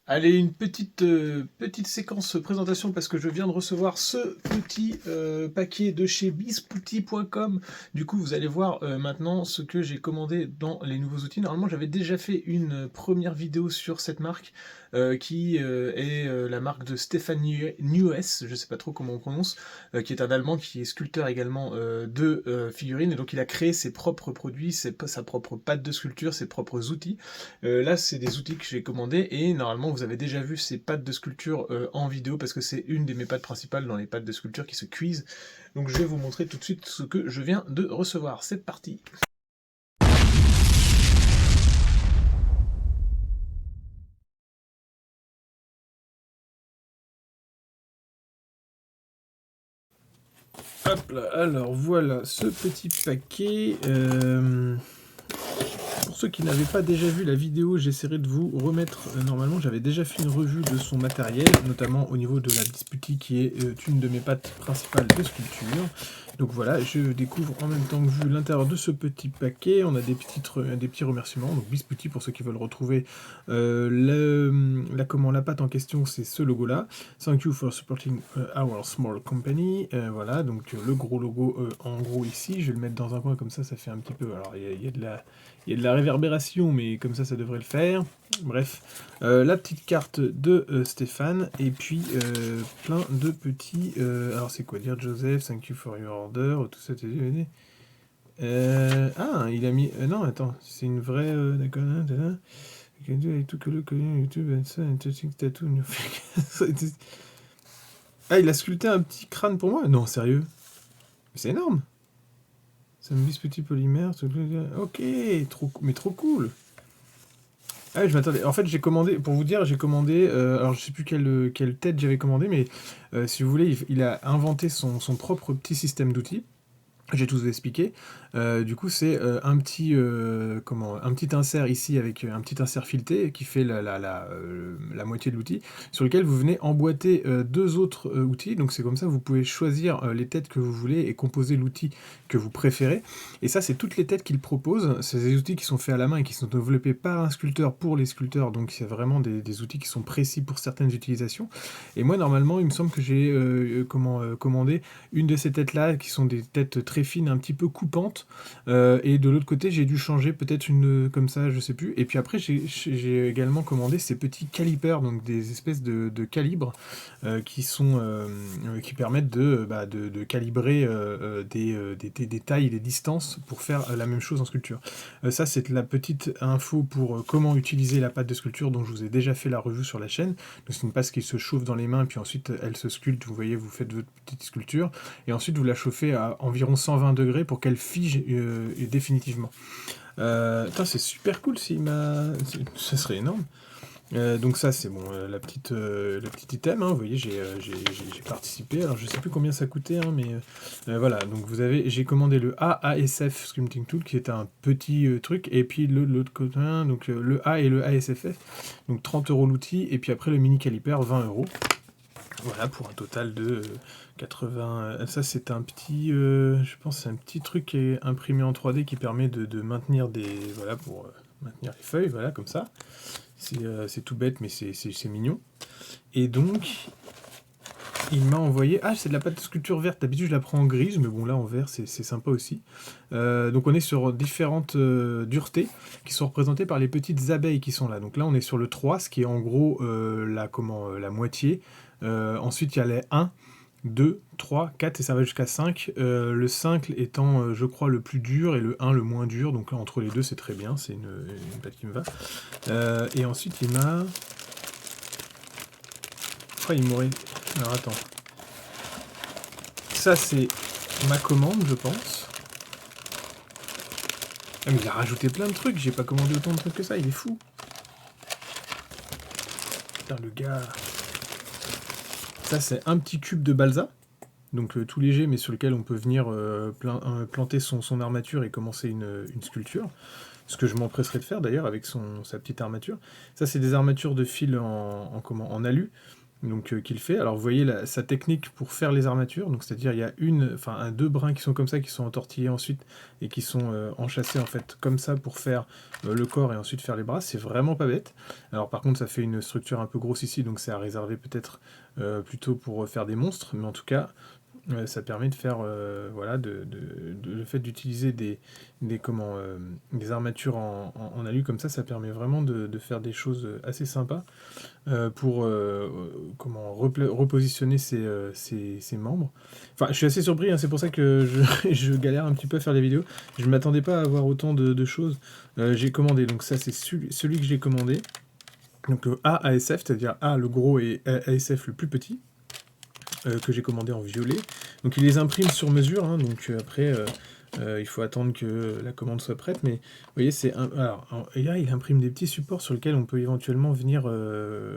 Allez, une petite séquence présentation parce que je viens de recevoir ce petit paquet de chez bispouti.com. Du coup, vous allez voir maintenant ce que j'ai commandé dans les nouveaux outils. Normalement, j'avais déjà fait une première vidéo sur cette marque qui est la marque de Stefan Neues, je sais pas trop comment on prononce, qui est un Allemand qui est sculpteur également de figurines. Et donc, il a créé ses propres produits, sa propre pâte de sculpture, ses propres outils. Là, c'est des outils que j'ai commandés et normalement, vous avez déjà vu ces pâtes de sculpture en vidéo parce que c'est une de mes pâtes principales dans les pâtes de sculpture qui se cuisent. Donc, je vais vous montrer tout de suite ce que je viens de recevoir. C'est parti! Hop là, alors voilà ce petit paquet. Pour ceux qui n'avaient pas déjà vu la vidéo, j'essaierai de vous remettre. Normalement, j'avais déjà fait une revue de son matériel, notamment au niveau de la Bisputi, qui est une de mes pattes principales de sculpture. Donc voilà, je découvre en même temps que vous l'intérieur de ce petit paquet. On a des petits remerciements. Donc Bisputi, pour ceux qui veulent retrouver la pâte en question, c'est ce logo-là. Thank you for supporting our small company. Voilà, donc le gros logo en gros ici. Je vais le mettre dans un coin comme ça fait un petit peu. Alors il y a de la réverbération, mais comme ça devrait le faire. Bref, la petite carte de Stéphane, et puis plein de petits... alors c'est quoi dire Joseph, thank you for your order, tout ça, ah, il a mis... non, attends, c'est une vraie... d'accord, tout que le YouTube, tattoo, ah, il a sculpté un petit crâne pour moi? Non, sérieux? C'est énorme! Ça me vise petit polymère, ok, mais trop cool! Ah oui, je m'attendais. En fait, j'ai commandé, pour vous dire, j'ai commandé, alors je sais plus quelle tête j'avais commandé, mais si vous voulez, il a inventé son propre petit système d'outils. J'ai tout vous expliqué. Du coup, c'est un petit insert ici avec un petit insert fileté qui fait la moitié de l'outil, sur lequel vous venez emboîter deux autres outils. Donc c'est comme ça, vous pouvez choisir les têtes que vous voulez et composer l'outil que vous préférez. Et ça, c'est toutes les têtes qu'il propose. C'est des outils qui sont faits à la main et qui sont développés par un sculpteur pour les sculpteurs. Donc c'est vraiment des outils qui sont précis pour certaines utilisations. Et moi, normalement, il me semble que j'ai commandé une de ces têtes-là, qui sont des têtes très fines, un petit peu coupantes. Et de l'autre côté, j'ai dû changer peut-être une comme ça, je sais plus. Et puis après, j'ai également commandé ces petits calipers, donc des espèces de calibres qui permettent de calibrer des tailles et des distances pour faire la même chose en sculpture. Ça, c'est la petite info pour comment utiliser la pâte de sculpture dont je vous ai déjà fait la revue sur la chaîne. Donc c'est une pâte qui se chauffe dans les mains, puis ensuite elle se sculpte. Vous voyez, vous faites votre petite sculpture, et ensuite vous la chauffez à environ 120 degrés pour qu'elle fige définitivement. C'est super cool, ça serait énorme. Donc ça c'est bon, le petit item, hein, vous voyez j'ai participé, alors je sais plus combien ça coûtait, hein, mais voilà, donc j'ai commandé le AASF Sculpting Tool qui est un petit truc, et puis l'autre côté, donc le A et le ASFF, donc 30 € l'outil, et puis après le mini caliper 20 €. Voilà, pour un total de 80... Ça, c'est un petit... je pense c'est un petit truc qui est imprimé en 3D qui permet de maintenir Voilà, pour maintenir les feuilles, voilà, comme ça. C'est tout bête, mais c'est mignon. Et donc, il m'a envoyé... Ah, c'est de la pâte de sculpture verte. D'habitude, je la prends en grise, mais bon, là, en vert, c'est sympa aussi. Donc, on est sur différentes duretés qui sont représentées par les petites abeilles qui sont là. Donc là, on est sur le 3, ce qui est en gros la moitié. Ensuite, il y a les 1, 2, 3, 4, et ça va jusqu'à 5. Le 5 étant, je crois, le plus dur, et le 1 le moins dur. Donc là, entre les deux, c'est très bien. C'est une pâte qui me va. Et ensuite, il m'a... il m'aurait... Alors, attends. Ça, c'est ma commande, je pense. Ah, mais il a rajouté plein de trucs. J'ai pas commandé autant de trucs que ça. Il est fou. Putain, le gars... Ça, c'est un petit cube de balsa. Donc tout léger, mais sur lequel on peut venir planter son armature et commencer une sculpture. Ce que je m'empresserai de faire d'ailleurs avec sa petite armature. Ça, c'est des armatures de fil en alu. donc qu'il fait. Alors vous voyez sa technique pour faire les armatures, donc c'est-à-dire il y a deux brins qui sont comme ça, qui sont entortillés ensuite, et qui sont enchâssés en fait comme ça pour faire le corps et ensuite faire les bras, c'est vraiment pas bête. Alors par contre ça fait une structure un peu grosse ici, donc c'est à réserver peut-être plutôt pour faire des monstres, mais en tout cas ça permet de faire, voilà, le fait d'utiliser des armatures en alu comme ça permet vraiment de faire des choses assez sympas pour repositionner ses membres. Enfin, je suis assez surpris, hein, c'est pour ça que je galère un petit peu à faire les vidéos. Je ne m'attendais pas à avoir autant de choses. J'ai commandé, donc ça c'est celui que j'ai commandé. Donc ASF, c'est-à-dire A le gros et ASF le plus petit, que j'ai commandé en violet. Donc il les imprime sur mesure, hein, donc après il faut attendre que la commande soit prête, mais vous voyez, et là il imprime des petits supports sur lesquels on peut éventuellement venir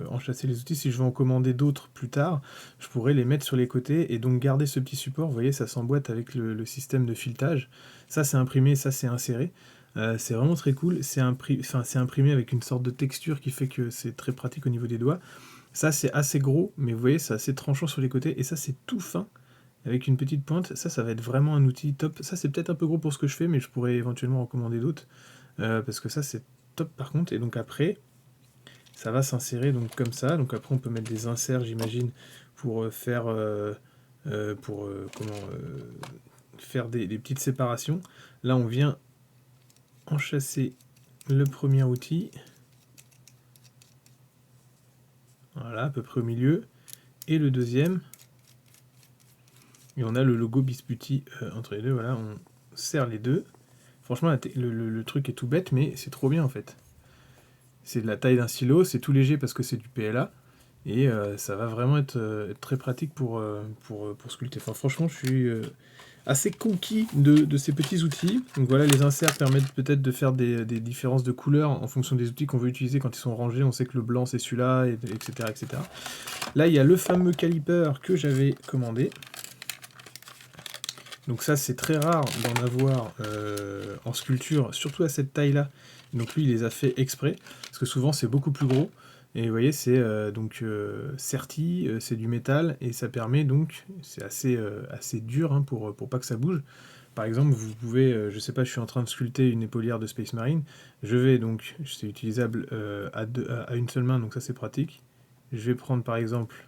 enchâsser les outils. Si je veux en commander d'autres plus tard, je pourrais les mettre sur les côtés et donc garder ce petit support. Vous voyez, ça s'emboîte avec le système de filetage. Ça c'est imprimé, ça c'est inséré. C'est vraiment très cool, c'est imprimé avec une sorte de texture qui fait que c'est très pratique au niveau des doigts. Ça, c'est assez gros, mais vous voyez, c'est assez tranchant sur les côtés, et ça, c'est tout fin, avec une petite pointe. Ça va être vraiment un outil top. Ça, c'est peut-être un peu gros pour ce que je fais, mais je pourrais éventuellement recommander d'autres, parce que ça, c'est top par contre. Et donc après, ça va s'insérer donc comme ça. Donc après, on peut mettre des inserts, j'imagine, pour faire des petites séparations. Là, on vient enchâsser le premier outil. Voilà, à peu près au milieu. Et le deuxième. Et on a le logo Bisputi entre les deux. Voilà, on serre les deux. Franchement, le truc est tout bête, mais c'est trop bien en fait. C'est de la taille d'un stylo, c'est tout léger parce que c'est du PLA. Et ça va vraiment être très pratique pour sculpter. Enfin, franchement, je suis assez conquis de ces petits outils. Donc voilà, les inserts permettent peut-être de faire des différences de couleurs en fonction des outils qu'on veut utiliser quand ils sont rangés. On sait que le blanc c'est celui-là, etc., etc. Là, il y a le fameux caliper que j'avais commandé. Donc ça, c'est très rare d'en avoir en sculpture, surtout à cette taille-là. Donc lui, il les a fait exprès, parce que souvent, c'est beaucoup plus gros. Et vous voyez, c'est serti, c'est du métal, et ça permet donc, c'est assez dur hein, pour pas que ça bouge. Par exemple, vous pouvez, je sais pas, je suis en train de sculpter une épaulière de Space Marine, je vais donc, c'est utilisable à une seule main, donc ça c'est pratique. Je vais prendre par exemple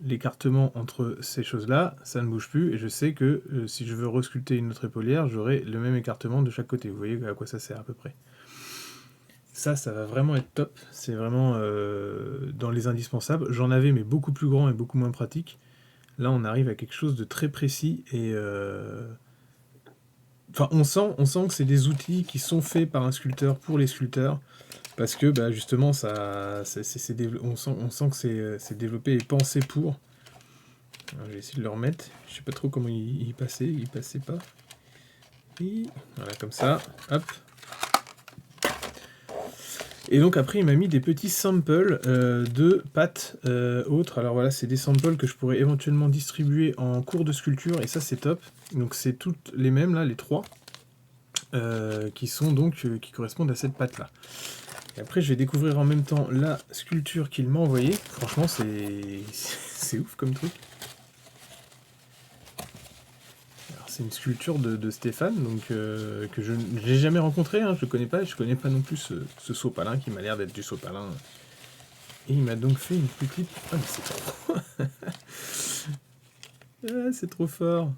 l'écartement entre ces choses-là, ça ne bouge plus, et je sais que si je veux resculpter une autre épaulière, j'aurai le même écartement de chaque côté. Vous voyez à quoi ça sert à peu près. Ça va vraiment être top, c'est vraiment dans les indispensables. J'en avais, mais beaucoup plus grand et beaucoup moins pratique. Là, on arrive à quelque chose de très précis, et enfin, on sent que c'est des outils qui sont faits par un sculpteur pour les sculpteurs, parce que bah, justement, on sent que c'est développé et pensé pour. Alors, je vais essayer de le remettre. Je sais pas trop comment il passait pas. Et voilà, comme ça. Hop. Et donc après, il m'a mis des petits samples de pâtes autres. Alors voilà, c'est des samples que je pourrais éventuellement distribuer en cours de sculpture, et ça c'est top. Donc c'est toutes les mêmes là, les trois, qui correspondent à cette pâte là. Et après, je vais découvrir en même temps la sculpture qu'il m'a envoyée. Franchement, c'est ouf comme truc. C'est une sculpture de Stéphane, donc que je n'ai jamais rencontré, hein, je connais pas non plus ce sopalin qui m'a l'air d'être du sopalin. Et il m'a donc fait une petite... Ah mais c'est trop... ah, c'est trop fort.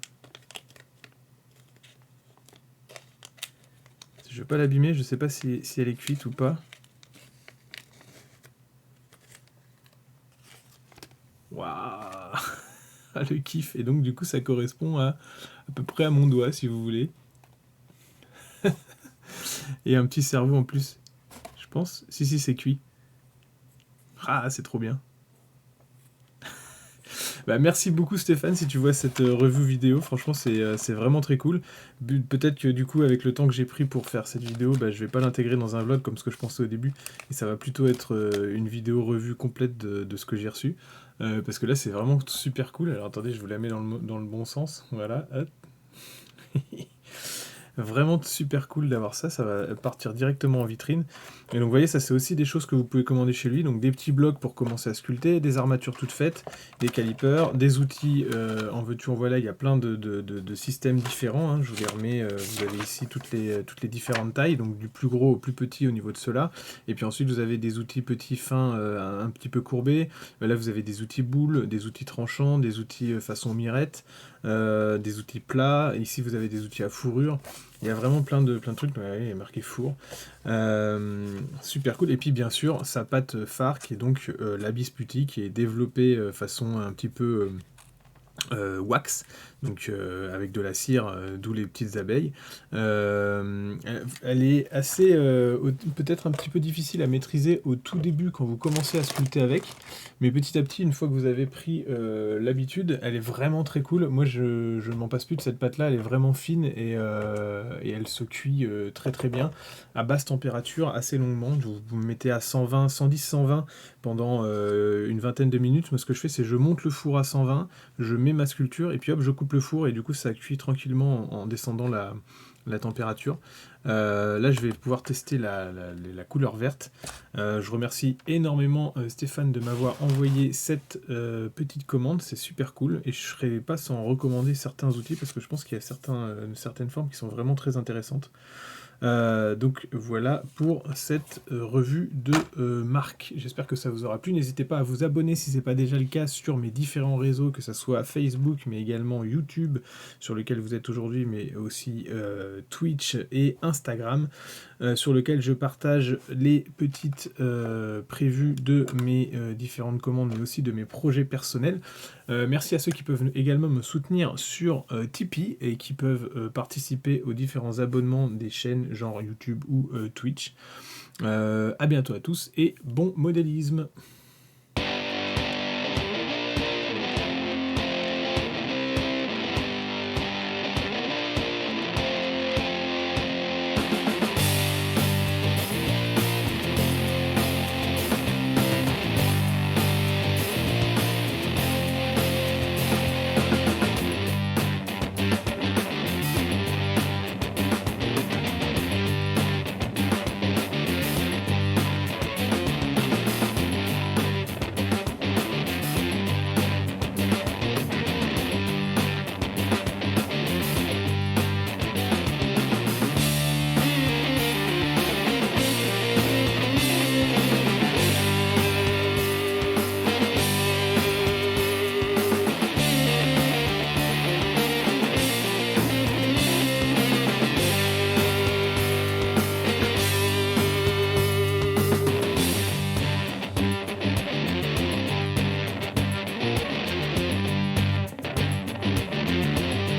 Je vais pas l'abîmer, je sais pas si elle est cuite ou pas. Waouh. Le kiff. Et donc du coup ça correspond à peu près à mon doigt si vous voulez. Et un petit cerveau en plus. Je pense. Si c'est cuit. Ah, c'est trop bien. Bah, merci beaucoup Stéphane si tu vois cette revue vidéo, franchement c'est vraiment très cool. Peut-être que du coup avec le temps que j'ai pris pour faire cette vidéo, bah, je vais pas l'intégrer dans un vlog comme ce que je pensais au début, et ça va plutôt être une vidéo revue complète de ce que j'ai reçu, parce que là c'est vraiment super cool. Alors attendez, je vous la mets dans le bon sens, voilà, hop. Vraiment super cool d'avoir ça, ça va partir directement en vitrine. Et donc vous voyez, ça c'est aussi des choses que vous pouvez commander chez lui, donc des petits blocs pour commencer à sculpter, des armatures toutes faites, des calipers, des outils, en veux-tu en voilà, il y a plein de systèmes différents, hein. Je vous les remets, vous avez ici toutes les différentes tailles, donc du plus gros au plus petit au niveau de ceux-là. Et puis ensuite vous avez des outils petits, fins, un petit peu courbés. Là vous avez des outils boules, des outils tranchants, des outils façon mirette, des outils plats. Ici vous avez des outils à fourrure. Il y a vraiment plein de trucs, ouais, il y a marqué four. Super cool. Et puis bien sûr, sa pâte phare qui est donc la biscuiti, qui est développée façon un petit peu wax, donc avec de la cire, d'où les petites abeilles. Elle est assez, peut-être un petit peu difficile à maîtriser au tout début quand vous commencez à sculpter avec, mais petit à petit, une fois que vous avez pris l'habitude, elle est vraiment très cool. Moi, je ne m'en passe plus de cette pâte-là, elle est vraiment fine et elle se cuit très très bien à basse température, assez longuement. Vous me mettez à 120, 110, 120 pendant une vingtaine de minutes. Moi, ce que je fais, c'est je monte le four à 120, je mets ma sculpture et puis hop, je coupe le four et du coup, ça cuit tranquillement en descendant la température. Là, je vais pouvoir tester la couleur verte. Je remercie énormément Stéphane de m'avoir envoyé cette petite commande, c'est super cool. Et je ne serais pas sans recommander certains outils parce que je pense qu'il y a certaines formes qui sont vraiment très intéressantes. Donc voilà pour cette revue de marque. J'espère que ça vous aura plu. N'hésitez pas à vous abonner si ce n'est pas déjà le cas sur mes différents réseaux, que ce soit Facebook, mais également YouTube, sur lequel vous êtes aujourd'hui, mais aussi Twitch et Instagram, sur lequel je partage les petites prévues de mes différentes commandes, mais aussi de mes projets personnels. Merci à ceux qui peuvent également me soutenir sur Tipeee et qui peuvent participer aux différents abonnements des chaînes genre YouTube ou Twitch. À bientôt à tous et bon modélisme!